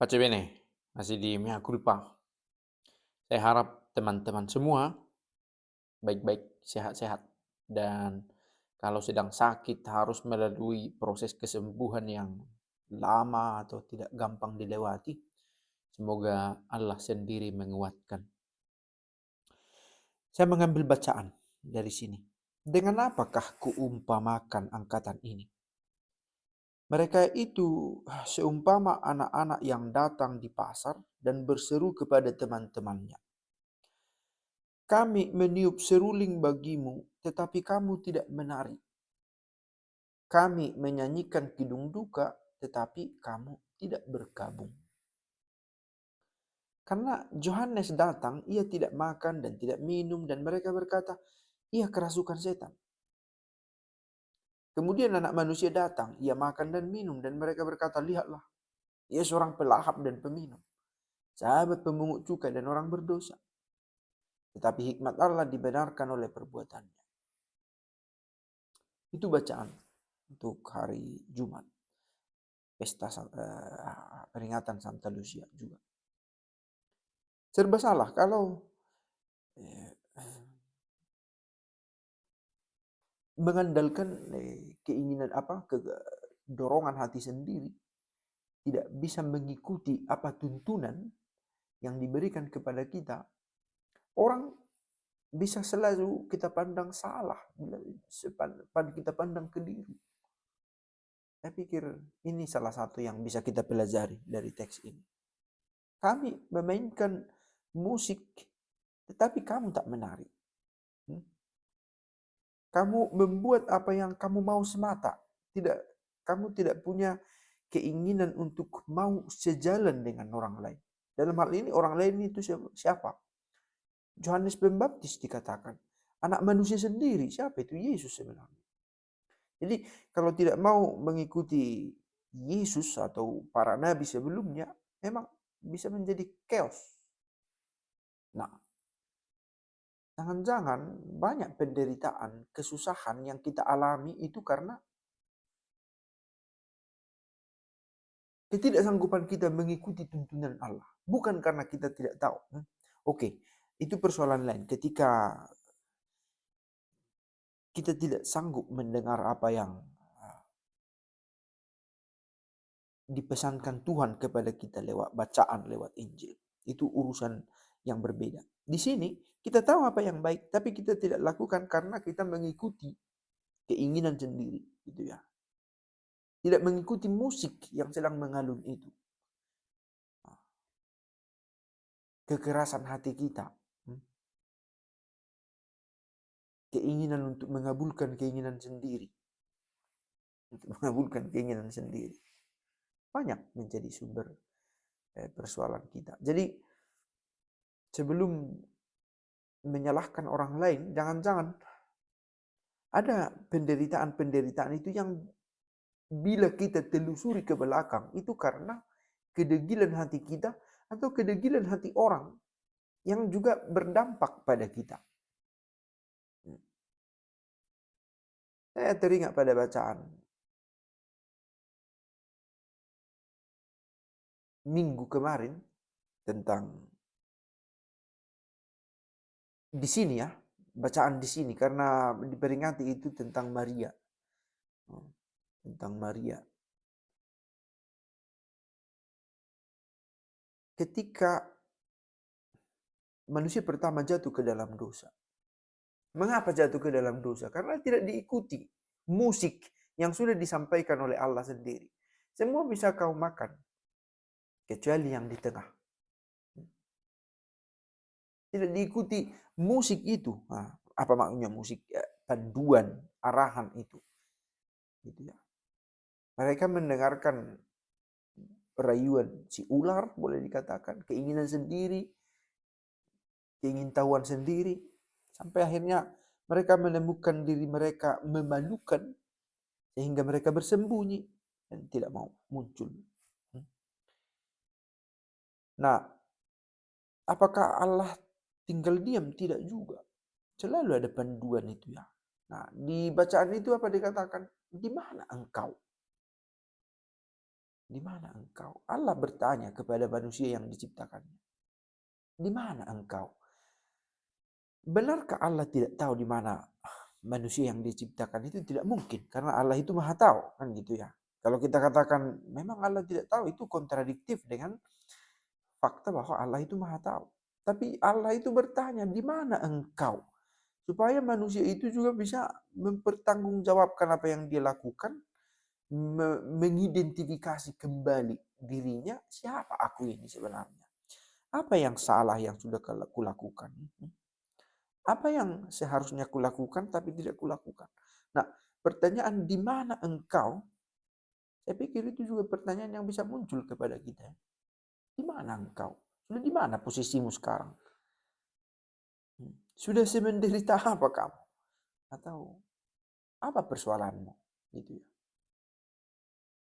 Pace bene, masih di mea culpa. Saya harap teman-teman semua baik-baik, sehat-sehat. Dan kalau sedang sakit harus melalui proses kesembuhan yang lama atau tidak gampang dilewati. Semoga Allah sendiri menguatkan. Saya mengambil bacaan dari sini. Dengan apakah kuumpamakan angkatan ini? Mereka itu seumpama anak-anak yang datang di pasar dan berseru kepada teman-temannya. Kami meniup seruling bagimu, tetapi kamu tidak menari. Kami menyanyikan kidung duka, tetapi kamu tidak bergabung. Karena Yohanes datang, ia tidak makan dan tidak minum, dan mereka berkata, ia kerasukan setan. Kemudian anak manusia datang, ia makan dan minum, dan mereka berkata, lihatlah, ia seorang pelahap dan peminum, sahabat pemungut cukai dan orang berdosa. Tetapi hikmat Allah dibenarkan oleh perbuatannya. Itu bacaan untuk hari Jumat. Pesta peringatan Santa Lucia juga. Serba salah kalau eh, mengandalkan keinginan dorongan hati sendiri, tidak bisa mengikuti apa tuntunan yang diberikan kepada kita. Orang bisa selalu kita pandang salah, kita pandang keliru. Saya pikir ini salah satu yang bisa kita pelajari dari teks ini. Kami memainkan musik, tetapi kamu tak menari. Kamu membuat apa yang kamu mau semata. Kamu tidak punya keinginan untuk mau sejalan dengan orang lain. Dalam hal ini orang lain itu siapa? Yohanes Pembaptis dikatakan. Anak manusia sendiri. Siapa itu? Yesus sebenarnya. Jadi kalau tidak mau mengikuti Yesus atau para nabi sebelumnya, memang bisa menjadi chaos. Nah, jangan-jangan banyak penderitaan, kesusahan yang kita alami itu karena ketidaksanggupan kita mengikuti tuntunan Allah. Bukan karena kita tidak tahu. Oke, itu persoalan lain. Ketika kita tidak sanggup mendengar apa yang dipesankan Tuhan kepada kita lewat bacaan, lewat Injil. Itu urusan yang berbeda. Di sini kita tahu apa yang baik, tapi kita tidak lakukan karena kita mengikuti keinginan sendiri, gitu ya. Tidak mengikuti musik yang sedang mengalun itu. Kekerasan hati kita. Keinginan untuk mengabulkan keinginan sendiri. Untuk mengabulkan keinginan sendiri. Banyak menjadi sumber persoalan kita. Jadi sebelum menyalahkan orang lain, jangan-jangan ada penderitaan-penderitaan itu yang bila kita telusuri ke belakang, itu karena kedegilan hati kita atau kedegilan hati orang yang juga berdampak pada kita. Saya teringat pada bacaan minggu kemarin tentang di sini ya, bacaan di sini karena diperingati itu tentang Maria. Tentang Maria. Ketika manusia pertama jatuh ke dalam dosa. Mengapa jatuh ke dalam dosa? Karena tidak diikuti musik yang sudah disampaikan oleh Allah sendiri. Semua bisa kau makan, kecuali yang di tengah. Tidak diikuti musik itu. Nah, apa maksudnya musik? Panduan, arahan itu. Gitu ya. Mereka mendengarkan rayuan si ular, boleh dikatakan, keinginan sendiri, keingintahuan sendiri, sampai akhirnya mereka menemukan diri mereka memalukan, sehingga mereka bersembunyi dan tidak mau muncul. Nah, apakah Allah tinggal diam? Tidak juga. Selalu ada panduan itu ya. Nah, di bacaan itu apa dikatakan? Di mana engkau? Di mana engkau? Allah bertanya kepada manusia yang diciptakannya. Di mana engkau? Benarkah Allah tidak tahu di mana manusia yang diciptakan? Itu tidak mungkin, karena Allah itu maha tahu, kan gitu ya. Kalau kita katakan memang Allah tidak tahu, itu kontradiktif dengan fakta bahwa Allah itu maha tahu. Tapi Allah itu bertanya, di mana engkau? Supaya manusia itu juga bisa mempertanggungjawabkan apa yang dia lakukan, mengidentifikasi kembali dirinya, siapa aku ini sebenarnya. Apa yang salah yang sudah kulakukan? Apa yang seharusnya kulakukan tapi tidak kulakukan? Nah, pertanyaan di mana engkau? Saya pikir itu juga pertanyaan yang bisa muncul kepada kita. Di mana engkau? Sudah di mana posisimu sekarang? Sudah semenderita apa kamu? Atau apa persoalanmu? Gitu ya.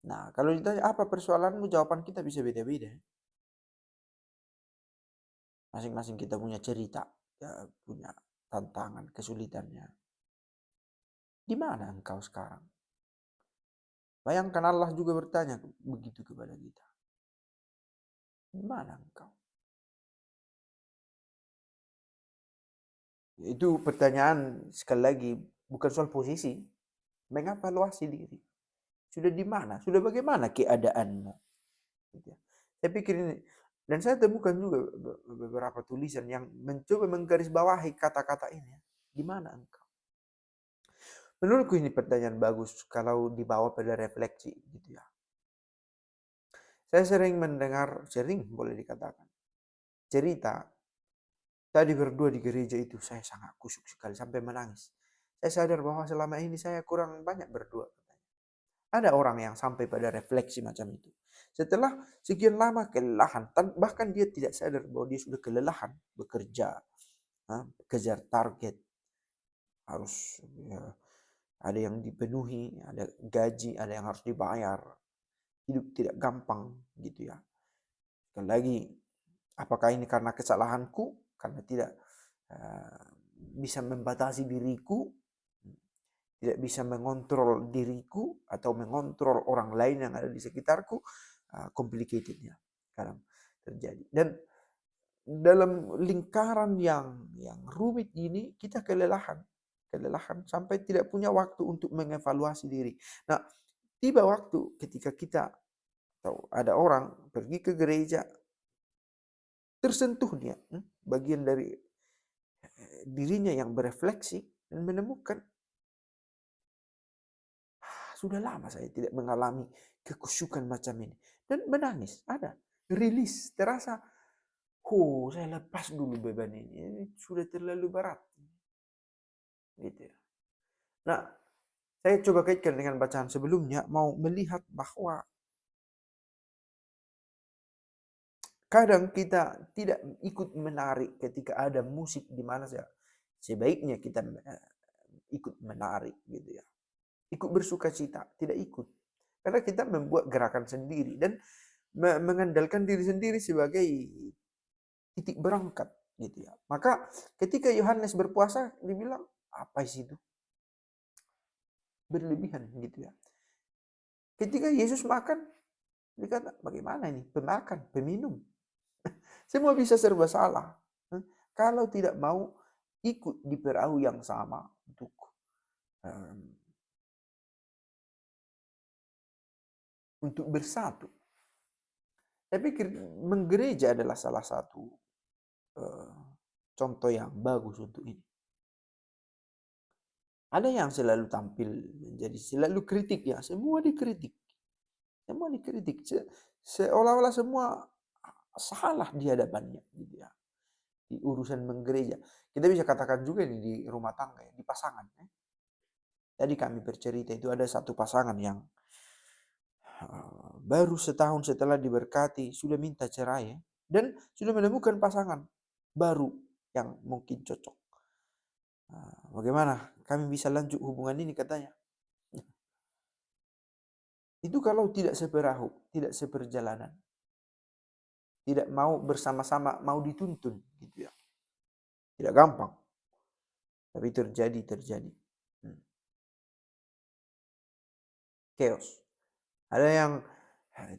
Nah, kalau ditanya apa persoalanmu, jawaban kita bisa beda-beda. Masing-masing kita punya cerita, ya, punya tantangan, kesulitannya. Di mana engkau sekarang? Bayangkan Allah juga bertanya begitu kepada kita. Di mana engkau? Itu pertanyaan sekali lagi bukan soal posisi, mengevaluasi diri. Sudah di mana? Sudah bagaimana keadaanmu? Gitu ya. Saya pikir ini, dan saya temukan juga beberapa tulisan yang mencoba menggarisbawahi kata-kata ini. Di mana engkau? Menurutku ini pertanyaan bagus kalau dibawa pada refleksi, gitu ya. Saya sering boleh dikatakan, cerita tadi berdua di gereja itu saya sangat kusuk sekali sampai menangis. Saya sadar bahwa selama ini saya kurang banyak berdua. Ada orang yang sampai pada refleksi macam itu. Setelah sekian lama kelelahan, bahkan dia tidak sadar bahwa dia sudah kelelahan bekerja, kejar target, harus ya, ada yang dipenuhi, ada gaji, ada yang harus dibayar. Hidup tidak gampang gitu ya. Sekali lagi, apakah ini karena kesalahanku, karena tidak bisa membatasi diriku, tidak bisa mengontrol diriku atau mengontrol orang lain yang ada di sekitarku, complicatednya kadang terjadi. Dan dalam lingkaran yang rumit ini kita kelelahan sampai tidak punya waktu untuk mengevaluasi diri. Nah, tiba waktu ketika kita atau ada orang pergi ke gereja, tersentuh dia bagian dari dirinya yang berefleksi dan menemukan, sudah lama saya tidak mengalami kekusyukan macam ini. Dan menangis, ada. Rilis, terasa, saya lepas dulu beban ini sudah terlalu berat. Gitu ya. Nah, saya coba kaitkan dengan bacaan sebelumnya, mau melihat bahwa kadang kita tidak ikut menari ketika ada musik di mana sebaiknya kita ikut menari gitu ya. Ikut bersuka cita, tidak ikut. Karena kita membuat gerakan sendiri dan mengandalkan diri sendiri sebagai titik berangkat gitu ya. Maka ketika Yohanes berpuasa dibilang apa sih itu? Berlebihan gitu ya. Ketika Yesus makan dikata bagaimana ini? Pemakan, peminum. Semua bisa serba salah. Kalau tidak mau ikut di perahu yang sama untuk bersatu. Saya pikir menggereja adalah salah satu contoh yang bagus untuk ini. Ada yang selalu tampil menjadi selalu kritik ya, semua dikritik. Semua dikritik. Seolah-olah semua salah di hadapannya gitu ya. Di urusan menggereja. Kita bisa katakan juga ini di rumah tangga ya, di pasangan ya. Tadi kami bercerita itu ada satu pasangan yang baru setahun setelah diberkati sudah minta cerai ya, dan sudah menemukan pasangan baru yang mungkin cocok. Bagaimana kami bisa lanjut hubungan ini katanya. Itu kalau tidak seperahu, tidak seperjalanan. Tidak mau bersama-sama, mau dituntun gitu ya. Tidak gampang. Tapi terjadi. Chaos. Ada yang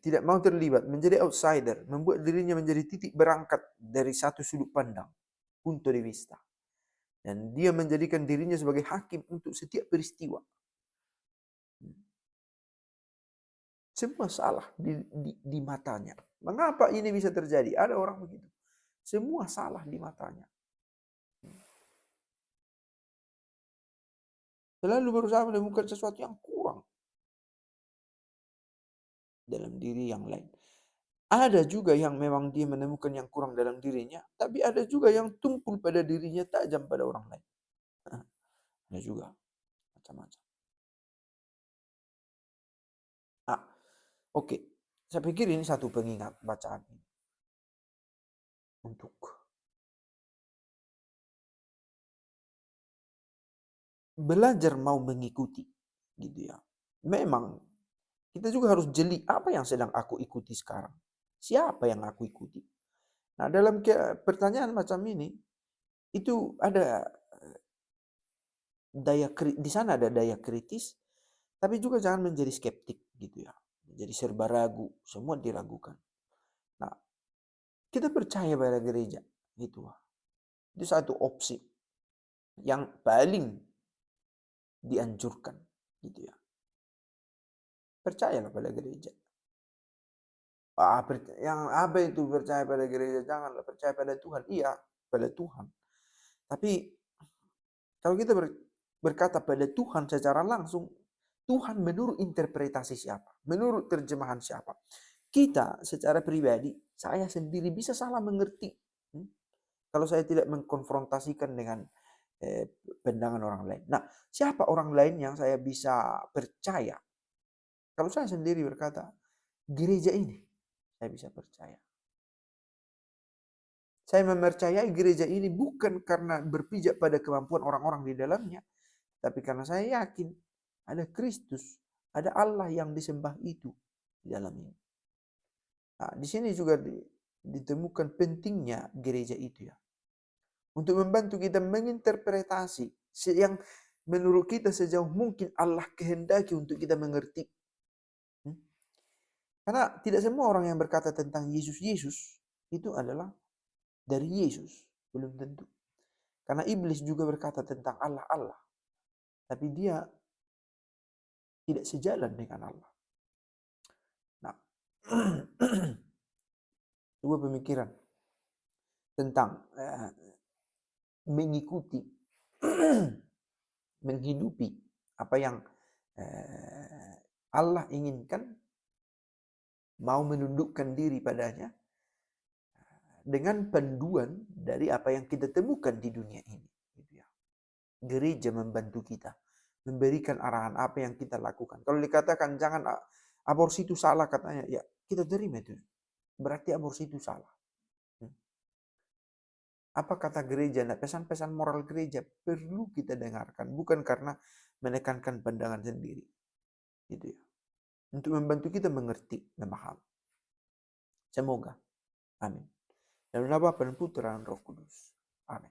tidak mau terlibat, menjadi outsider, membuat dirinya menjadi titik berangkat dari satu sudut pandang, punto di vista. Dan dia menjadikan dirinya sebagai hakim untuk setiap peristiwa. Semua salah di matanya. Mengapa ini bisa terjadi? Ada orang begitu. Semua salah di matanya. Selalu berusaha menemukan sesuatu yang kurang dalam diri yang lain. Ada juga yang memang dia menemukan yang kurang dalam dirinya, tapi ada juga yang tumpul pada dirinya, tajam pada orang lain. Ada juga macam-macam. Oke. Saya pikir ini satu pengingat bacaan ini. Untuk belajar mau mengikuti, gitu ya. Memang kita juga harus jeli apa yang sedang aku ikuti sekarang. Siapa yang aku ikuti? Nah, dalam pertanyaan macam ini itu ada di sana ada daya kritis, tapi juga jangan menjadi skeptik gitu ya. Menjadi serba ragu, semua diragukan. Nah, kita percaya pada gereja gitu. Itu satu opsi yang paling dianjurkan gitu ya. Percayalah pada gereja. Yang apa itu percaya pada gereja? Janganlah percaya pada Tuhan. Iya, pada Tuhan. Tapi kalau kita berkata pada Tuhan secara langsung, Tuhan menurut interpretasi siapa? Menurut terjemahan siapa? Kita secara pribadi, saya sendiri bisa salah mengerti. Kalau saya tidak mengkonfrontasikan dengan pandangan orang lain. Nah, siapa orang lain yang saya bisa percaya? Kalau saya sendiri berkata, gereja ini, saya bisa percaya. Saya mempercayai gereja ini bukan karena berpijak pada kemampuan orang-orang di dalamnya, tapi karena saya yakin ada Kristus, ada Allah yang disembah itu di dalam ini. Nah, di sini juga ditemukan pentingnya gereja itu ya. Untuk membantu kita menginterpretasi yang menurut kita sejauh mungkin Allah kehendaki untuk kita mengerti. Karena tidak semua orang yang berkata tentang Yesus itu adalah dari Yesus, belum tentu. Karena iblis juga berkata tentang Allah, tapi dia tidak sejalan dengan Allah. Nah, dua pemikiran tentang mengikuti, menghidupi apa yang Allah inginkan, mau menundukkan diri padanya, dengan panduan dari apa yang kita temukan di dunia ini. Gereja membantu kita, memberikan arahan apa yang kita lakukan. Kalau dikatakan jangan aborsi itu salah katanya, ya kita terima itu. Berarti aborsi itu salah. Apa kata gereja? Nah, pesan-pesan moral gereja perlu kita dengarkan, bukan karena menekankan pandangan sendiri. Gitu ya. Untuk membantu kita mengerti, memahami. Semoga. Amin. Dan nama Bapa dan Putra dan Roh Kudus. Amin.